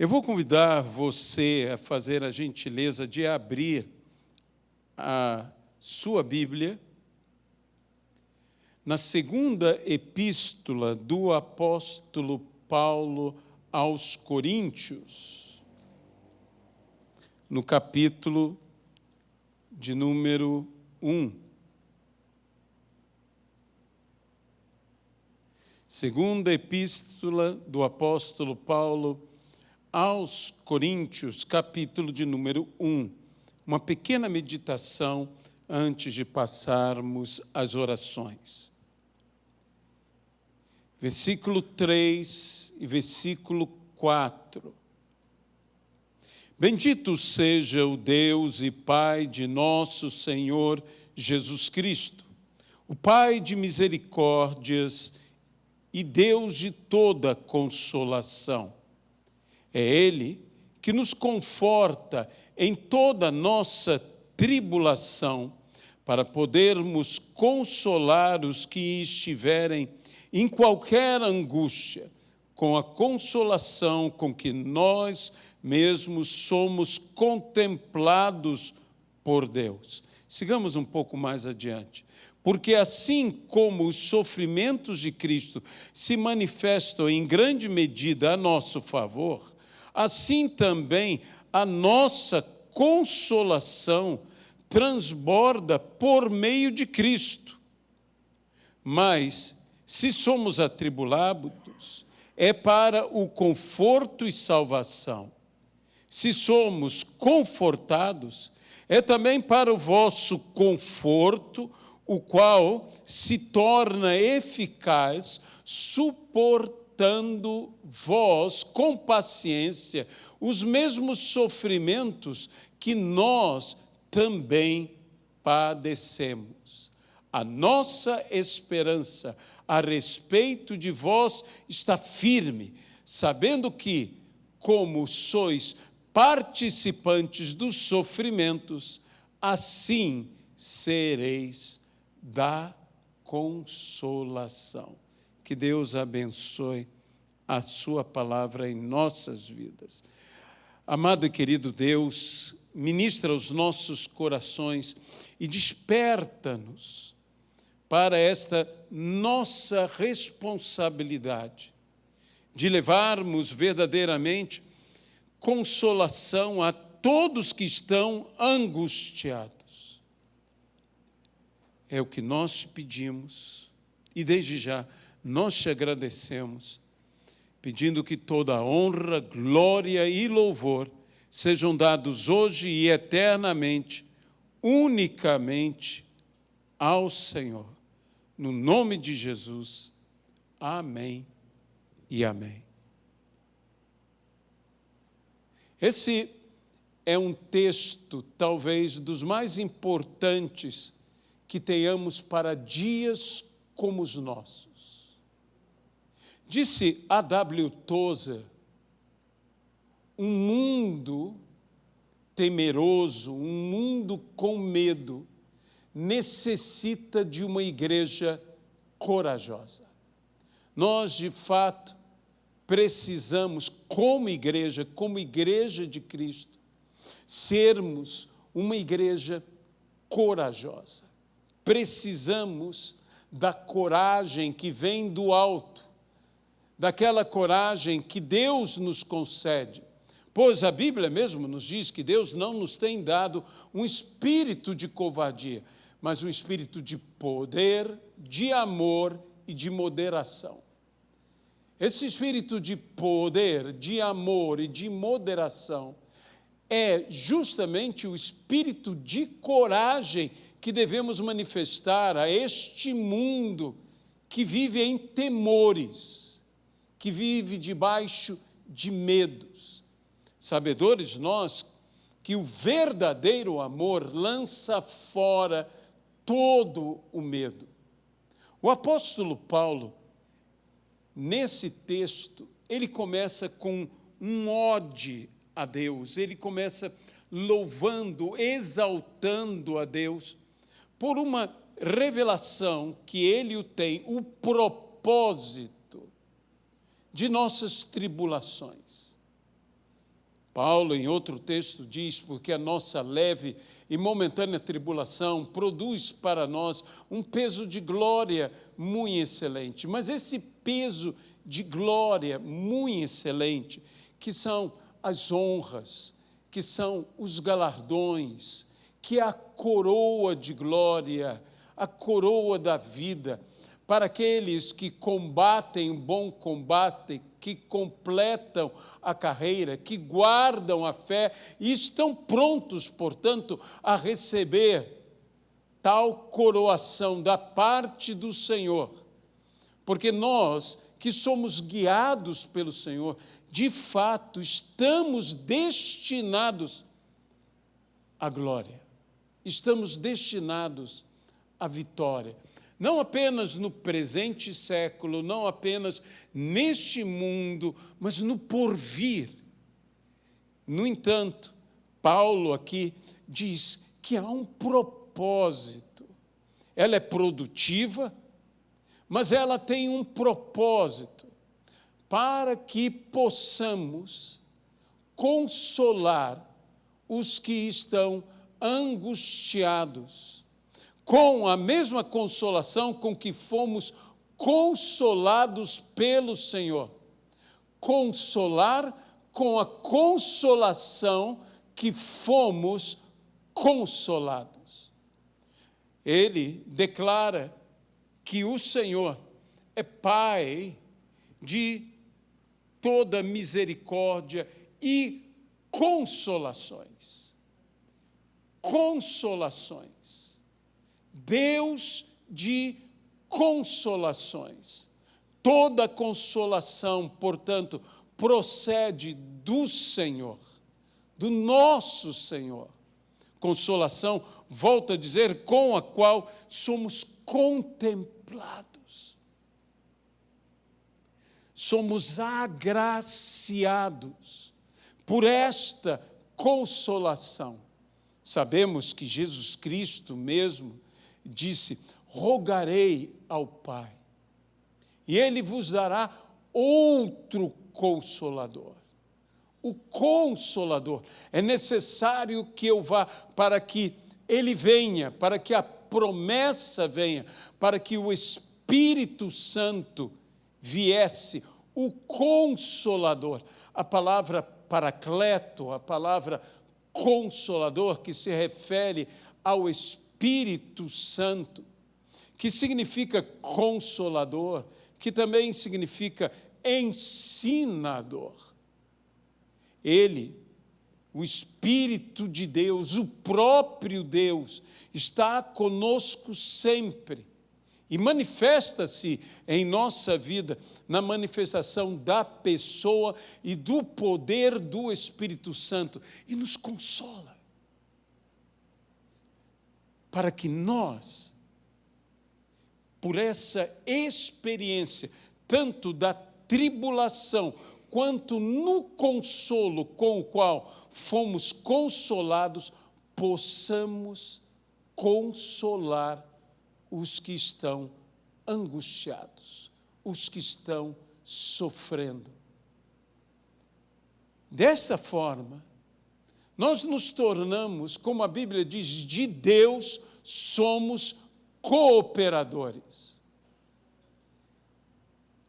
Eu vou convidar você a fazer a gentileza de abrir a sua Bíblia na segunda epístola do apóstolo Paulo aos Coríntios, no capítulo de número 1. Segunda epístola do apóstolo Paulo aos Coríntios, capítulo de número 1. Uma pequena meditação antes de passarmos às orações. Versículo 3 e versículo 4. Bendito seja o Deus e Pai de nosso Senhor Jesus Cristo, o Pai de misericórdias e Deus de toda consolação. É Ele que nos conforta em toda a nossa tribulação, para podermos consolar os que estiverem em qualquer angústia, com a consolação com que nós mesmos somos contemplados por Deus. Sigamos um pouco mais adiante. Porque assim como os sofrimentos de Cristo se manifestam em grande medida a nosso favor, assim também a nossa consolação transborda por meio de Cristo. Mas, se somos atribulados, é para o conforto e salvação. Se somos confortados, é também para o vosso conforto, o qual se torna eficaz, suportando vós com paciência os mesmos sofrimentos que nós também padecemos. A nossa esperança a respeito de vós está firme, sabendo que, como sois participantes dos sofrimentos, assim sereis da consolação. Que Deus abençoe a sua palavra em nossas vidas. Amado e querido Deus, ministra os nossos corações e desperta-nos para esta nossa responsabilidade de levarmos verdadeiramente consolação a todos que estão angustiados. É o que nós pedimos e desde já nós te agradecemos, pedindo que toda honra, glória e louvor sejam dados hoje e eternamente, unicamente ao Senhor. No nome de Jesus, amém e amém. Esse é um texto, talvez, dos mais importantes que tenhamos para dias como os nossos. Disse A.W. Tozer, um mundo temeroso, um mundo com medo, necessita de uma igreja corajosa. Nós, de fato, precisamos, como igreja de Cristo, sermos uma igreja corajosa. Precisamos da coragem que vem do alto, daquela coragem que Deus nos concede. Pois a Bíblia mesmo nos diz que Deus não nos tem dado um espírito de covardia, mas um espírito de poder, de amor e de moderação. Esse espírito de poder, de amor e de moderação é justamente o espírito de coragem que devemos manifestar a este mundo que vive em temores, que vive debaixo de medos. Sabedores nós que o verdadeiro amor lança fora todo o medo. O apóstolo Paulo, nesse texto, ele começa com um ode a Deus, ele começa louvando, exaltando a Deus, por uma revelação que ele tem, o propósito de nossas tribulações. Paulo, em outro texto, diz: porque a nossa leve e momentânea tribulação produz para nós um peso de glória muito excelente. Mas esse peso de glória muito excelente, que são as honras, que são os galardões, que é a coroa de glória, a coroa da vida, para aqueles que combatem o bom combate, que completam a carreira, que guardam a fé e estão prontos, portanto, a receber tal coroação da parte do Senhor. Porque nós, que somos guiados pelo Senhor, de fato, estamos destinados à glória, estamos destinados à vitória. Não apenas no presente século, não apenas neste mundo, mas no porvir. No entanto, Paulo aqui diz que há um propósito. Ela é produtiva, mas ela tem um propósito, para que possamos consolar os que estão angustiados, com a mesma consolação com que fomos consolados pelo Senhor. Consolar com a consolação que fomos consolados. Ele declara que o Senhor é Pai de toda misericórdia e consolações. Consolações. Deus de consolações. Toda consolação, portanto, procede do Senhor, do nosso Senhor. Consolação, volto a dizer, com a qual somos contemplados. Somos agraciados por esta consolação. Sabemos que Jesus Cristo mesmo disse: rogarei ao Pai, e Ele vos dará outro Consolador. O Consolador, é necessário que eu vá para que Ele venha, para que a promessa venha, para que o Espírito Santo viesse, o Consolador. A palavra paracleto, a palavra Consolador, que se refere ao Espírito Santo, que significa consolador, que também significa ensinador. Ele, o Espírito de Deus, o próprio Deus, está conosco sempre e manifesta-se em nossa vida na manifestação da pessoa e do poder do Espírito Santo e nos consola, para que nós, por essa experiência, tanto da tribulação, quanto no consolo com o qual fomos consolados, possamos consolar os que estão angustiados, os que estão sofrendo. Dessa forma, nós nos tornamos, como a Bíblia diz, de Deus somos cooperadores.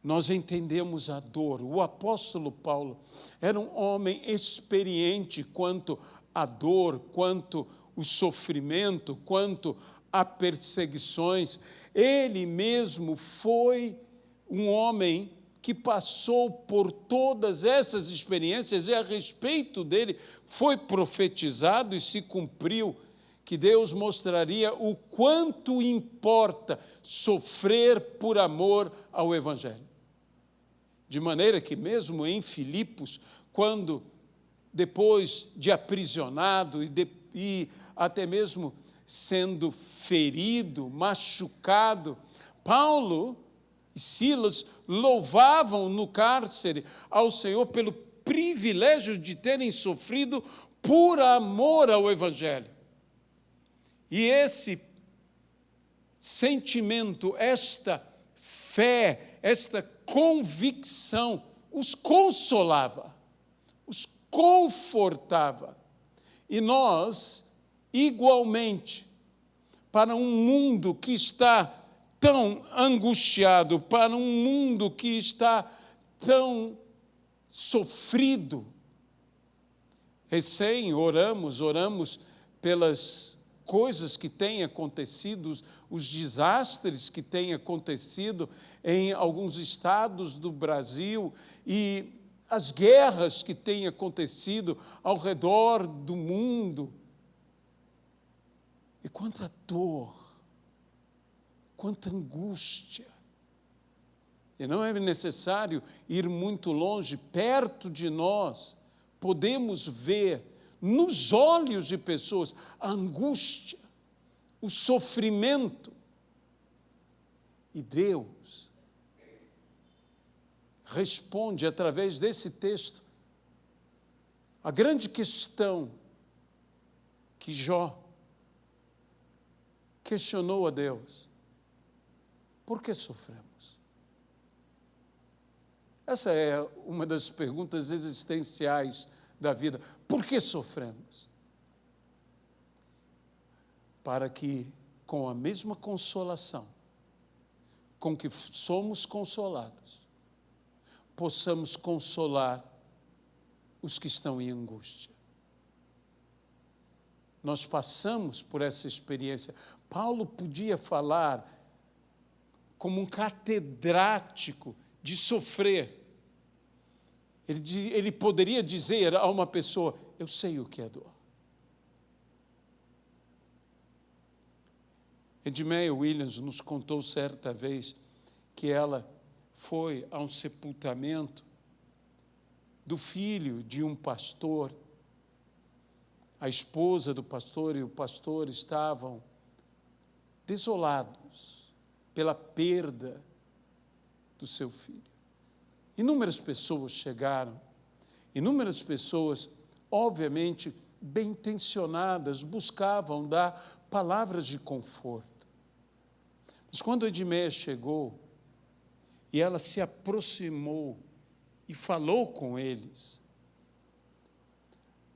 Nós entendemos a dor. O apóstolo Paulo era um homem experiente quanto à dor, quanto ao sofrimento, quanto a perseguições. Ele mesmo foi um homem que passou por todas essas experiências e a respeito dele foi profetizado e se cumpriu que Deus mostraria o quanto importa sofrer por amor ao Evangelho. De maneira que mesmo em Filipos, quando depois de aprisionado e até mesmo sendo ferido, machucado, Paulo e Silas louvavam no cárcere ao Senhor pelo privilégio de terem sofrido por amor ao Evangelho. E esse sentimento, esta fé, esta convicção os consolava, confortava. E nós, igualmente, para um mundo que está tão angustiado, para um mundo que está tão sofrido, oramos pelas coisas que têm acontecido, os desastres que têm acontecido em alguns estados do Brasil e as guerras que têm acontecido ao redor do mundo. E quanta dor, quanta angústia. E não é necessário ir muito longe, perto de nós, podemos ver nos olhos de pessoas a angústia, o sofrimento. E Deus responde através desse texto a grande questão que Jó questionou a Deus: por que sofremos? Essa é uma das perguntas existenciais da vida. Por que sofremos? Para que, com a mesma consolação com que somos consolados, possamos consolar os que estão em angústia. Nós passamos por essa experiência. Paulo podia falar como um catedrático de sofrer. Ele poderia dizer a uma pessoa: eu sei o que é dor. Edmeia Williams nos contou certa vez que ela foi a um sepultamento do filho de um pastor. A esposa do pastor e o pastor estavam desolados pela perda do seu filho. Inúmeras pessoas chegaram, inúmeras pessoas, obviamente, bem-intencionadas, buscavam dar palavras de conforto. Mas quando Edmeia chegou, e ela se aproximou e falou com eles,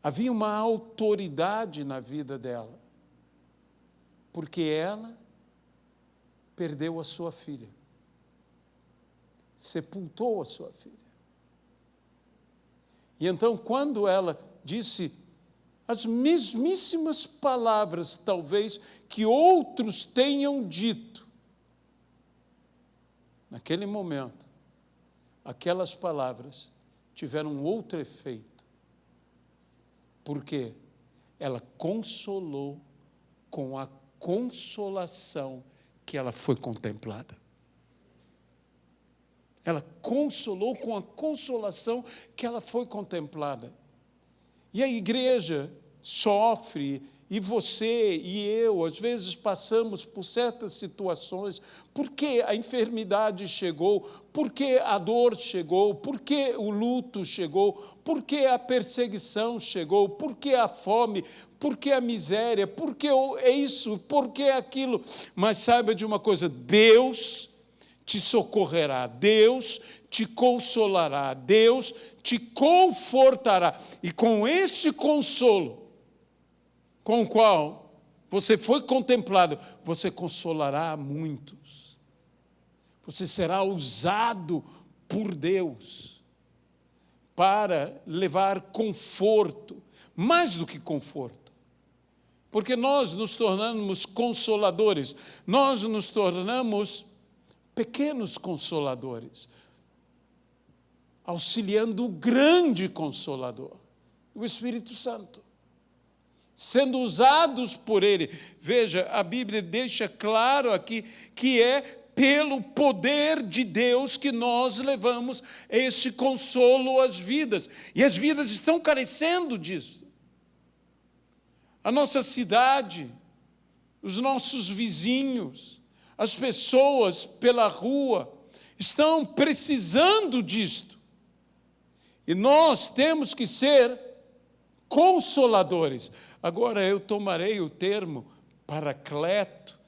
havia uma autoridade na vida dela, porque ela perdeu a sua filha, sepultou a sua filha. E então, quando ela disse as mesmíssimas palavras, talvez, que outros tenham dito, naquele momento, aquelas palavras tiveram outro efeito, porque ela consolou com a consolação que ela foi contemplada. Ela consolou com a consolação que ela foi contemplada. E a igreja sofre, e você e eu, às vezes, passamos por certas situações. Por que a enfermidade chegou? Por que a dor chegou? Por que o luto chegou? Por que a perseguição chegou? Por que a fome? Por que a miséria? Por que isso? Por que aquilo? Mas saiba de uma coisa: Deus te socorrerá, Deus te consolará, Deus te confortará. E com este consolo, com o qual você foi contemplado, você consolará a muitos. Você será usado por Deus para levar conforto, mais do que conforto. Porque nós nos tornamos consoladores, nós nos tornamos pequenos consoladores, auxiliando o grande Consolador, o Espírito Santo, sendo usados por Ele. Veja, a Bíblia deixa claro aqui que é pelo poder de Deus que nós levamos este consolo às vidas, e as vidas estão carecendo disso. A nossa cidade, os nossos vizinhos, as pessoas pela rua estão precisando disto. E nós temos que ser consoladores. Agora eu tomarei o termo paracleto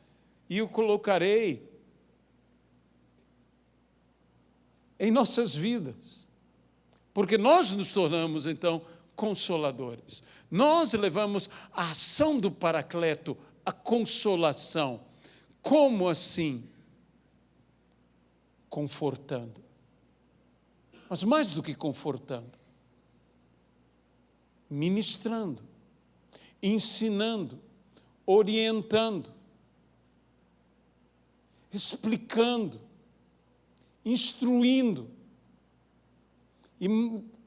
e o colocarei em nossas vidas. Porque nós nos tornamos, então, consoladores. Nós levamos a ação do Paracleto, a consolação. Como assim? Confortando. Mas mais do que confortando, ministrando, ensinando, orientando, explicando, instruindo e,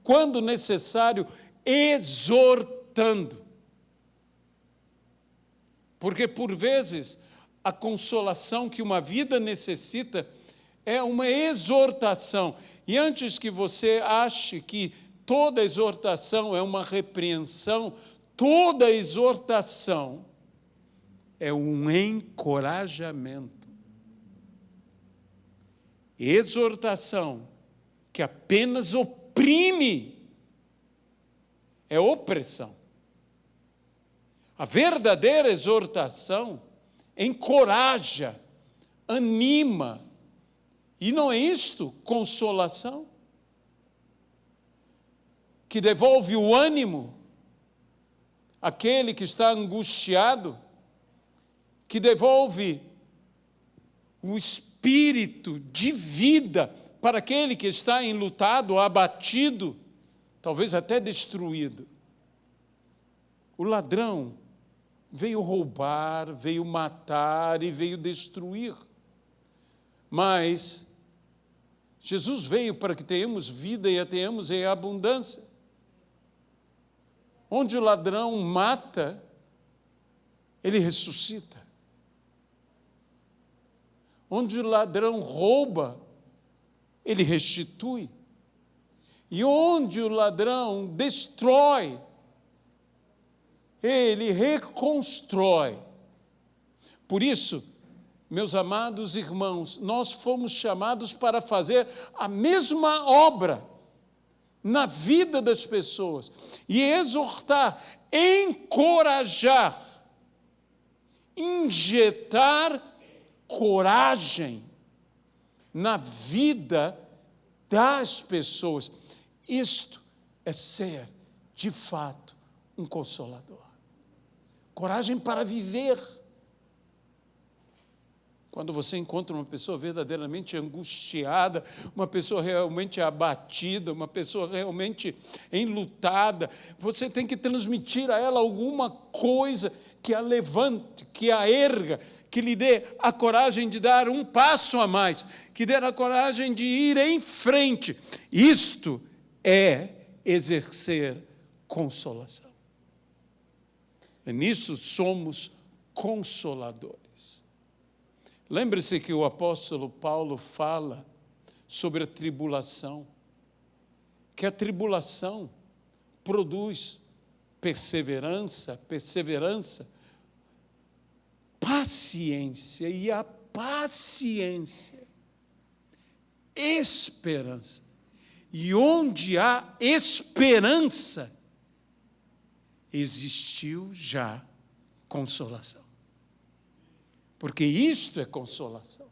quando necessário, exortando. Porque, por vezes, a consolação que uma vida necessita é uma exortação. E antes que você ache que toda exortação é uma repreensão, toda exortação é um encorajamento. Exortação que apenas oprime é opressão. A verdadeira exortação encoraja, anima. E não é isto consolação? Que devolve o ânimo àquele que está angustiado, que devolve o espírito de vida para aquele que está enlutado, abatido, talvez até destruído. O ladrão veio roubar, veio matar e veio destruir. Mas Jesus veio para que tenhamos vida e a tenhamos em abundância. Onde o ladrão mata, ele ressuscita. Onde o ladrão rouba, ele restitui. E onde o ladrão destrói, ele reconstrói. Por isso, meus amados irmãos, nós fomos chamados para fazer a mesma obra na vida das pessoas e exortar, encorajar, injetar coragem na vida das pessoas. Isto é ser, de fato, um consolador. Coragem para viver. Quando você encontra uma pessoa verdadeiramente angustiada, uma pessoa realmente abatida, uma pessoa realmente enlutada, você tem que transmitir a ela alguma coisa que a levante, que a erga, que lhe dê a coragem de dar um passo a mais, que dê a coragem de ir em frente. Isto é exercer consolação. E nisso somos consoladores. Lembre-se que o apóstolo Paulo fala sobre a tribulação, que a tribulação produz perseverança, paciência, e a paciência, esperança. E onde há esperança, existiu já consolação. Porque isto é consolação.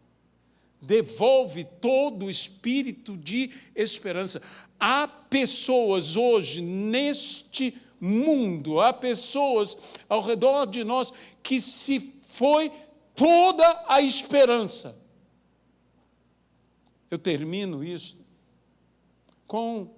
Devolve todo o espírito de esperança. Há pessoas hoje neste mundo, há pessoas ao redor de nós que se foi toda a esperança. Eu termino isso com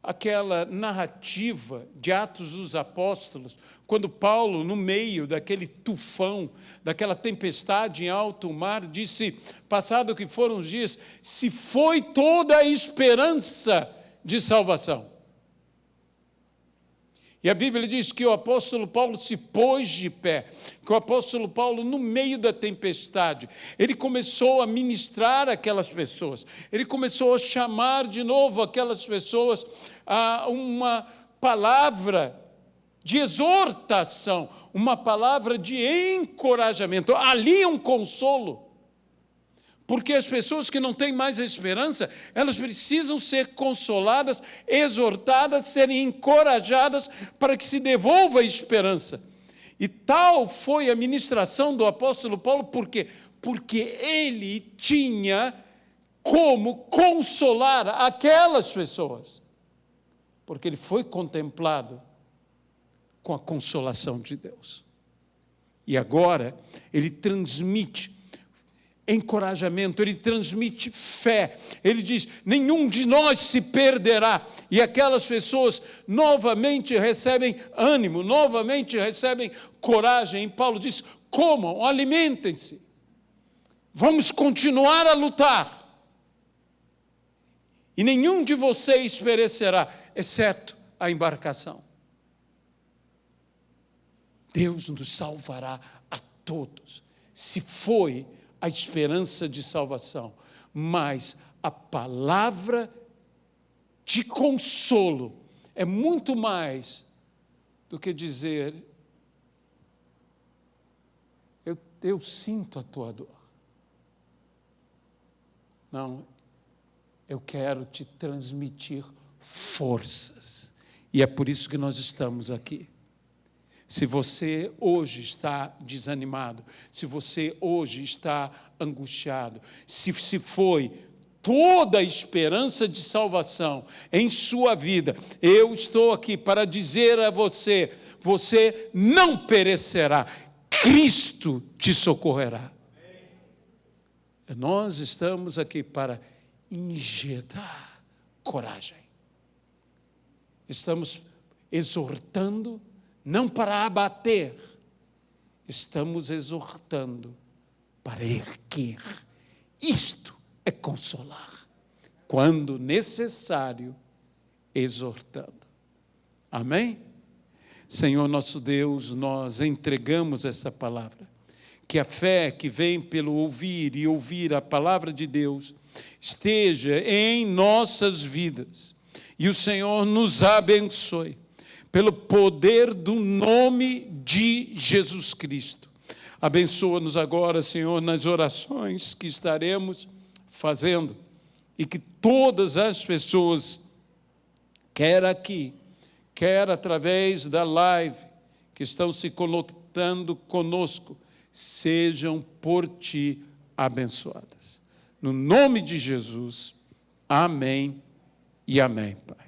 aquela narrativa de Atos dos Apóstolos, quando Paulo, no meio daquele tufão, daquela tempestade em alto mar, disse, passado que foram os dias, se foi toda a esperança de salvação. E a Bíblia diz que o apóstolo Paulo se pôs de pé, que o apóstolo Paulo, no meio da tempestade, ele começou a ministrar aquelas pessoas, ele começou a chamar de novo aquelas pessoas a uma palavra de exortação, uma palavra de encorajamento, ali um consolo. Porque as pessoas que não têm mais esperança, elas precisam ser consoladas, exortadas, serem encorajadas para que se devolva a esperança. E tal foi a ministração do apóstolo Paulo, por quê? Porque ele tinha como consolar aquelas pessoas. porque ele foi contemplado com a consolação de Deus. E agora ele transmite encorajamento, ele transmite fé. Ele diz: nenhum de nós se perderá. E aquelas pessoas novamente recebem ânimo, novamente recebem coragem. E Paulo diz: comam, alimentem-se. Vamos continuar a lutar. E nenhum de vocês perecerá, exceto a embarcação. Deus nos salvará a todos. Se foi a esperança de salvação, mas a palavra de consolo é muito mais do que dizer: eu sinto a tua dor. Não, eu quero te transmitir forças. E é por isso que nós estamos aqui. Se você hoje está desanimado, se você hoje está angustiado, se foi toda a esperança de salvação em sua vida, eu estou aqui para dizer a você: você não perecerá, Cristo te socorrerá. Nós estamos aqui para injetar coragem. Estamos exortando, não para abater, estamos exortando para erguer. Isto é consolar, quando necessário, exortando. Amém? Senhor nosso Deus, nós entregamos essa palavra, que a fé que vem pelo ouvir e ouvir a palavra de Deus esteja em nossas vidas, e o Senhor nos abençoe, pelo poder do nome de Jesus Cristo. Abençoa-nos agora, Senhor, nas orações que estaremos fazendo, e que todas as pessoas, quer aqui, quer através da live, que estão se conectando conosco, sejam por Ti abençoadas. No nome de Jesus, amém e amém, Pai.